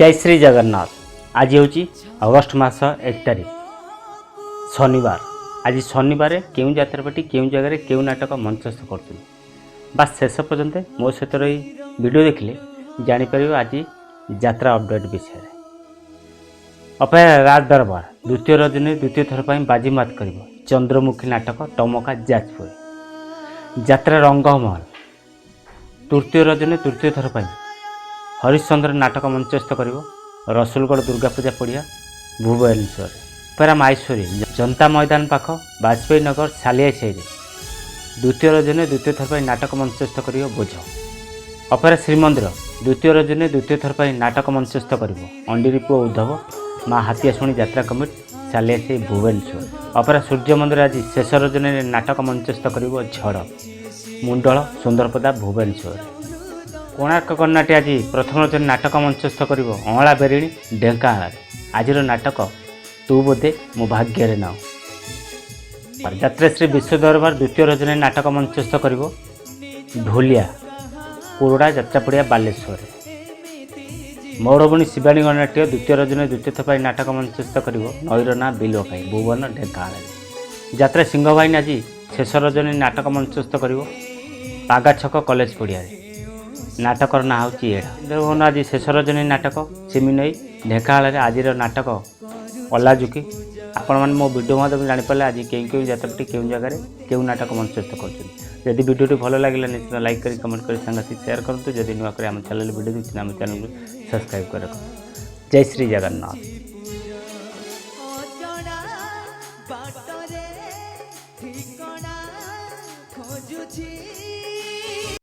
जय श्री जगन्नाथ। आज हूँ अगस्ट मास 1 तारीख शनिवार। आज शनिवार क्यों यात्रा पार्टी क्यों जगह क्यों नाटक मंचस्थ कर बास शेष पर्यंत मो सहित रही वीडियो देखिले जापर आज यात्रा अपडेट विषय। अपेरा राज दरबार द्वितीय रजनी द्वितीय थर पर बाजीमात कर चंद्रमुखी नाटक टमका जाजपुर। यात्रा रंगमहल तृतीय रजनी तृतीय थर पर हरिश्चंद्र नाटक मंचस्थ कर रसुलगढ़ दुर्गा पूजा पड़िया भुवनेश्वर। अपेरा माहेश्वरी जनता मैदान पाख बाजपेयी नगर सालिया साई द्वितीय रजनी द्वितीय थर पर नाटक मंचस्थ कर बोझ। अपेरा श्रीमंदिर द्वितीय रजनी द्वितीय थर पर नाटक मंचस्थ कर अंडीरीपुआ उद्धव माँ हाथियाशुणी यात्रा कमिटी सालिया साई भुवनेश्वर। अपेरा सूर्य मंदिर आज शेष रजनी नाटक मंचस्थ कर झड़ मुंडल सुंदरपदा भुवनेश्वर। कोणार्क कर्णाटी आज प्रथम रजनी नाटक मंचस्थ कर अँला बेरिणी ढेंकानाल। आज नाटक तू बोधे मो भाग्य नाव। यात्रा श्री विश्व दरबार द्वितीय रजनी नाटक मंचस्थ कर ढोलिया कोरड़ा यात्रा पड़िया बालेश्वर। मौरभूणी शिवानी गणनाट्य द्वितीय रजनी द्वितीय थर नाटक मंचस्थ कर नईरना बिलखाई भुवन ढेंकानाल। यात्रा सिंहवाहिनी आज शेष रजनी नाटक मंचस्थ कर पागा छक कॉलेज पड़िया। नाटकर ना हूँ एड़ा आज शेष रजनी नाटक सिमिनई ढेंकानाल। आज नाटक अलाजुकी। आपण मैंने मो वीडियो माध्यम जापारे आज क्यों क्यों यात्राटी क्यों जगह क्यों नाटक मंचस्थ कर। वीडियो भल लगे निश्चित लाइक करी कमेंट करी सांगती शेयर करूँ। जदि नुआ कर आम चैनल वीडियो देखते आम चैनल सब्सक्राइब कर। जय श्री जगन्नाथ। बाटरे ठिकଣା खोजुछि।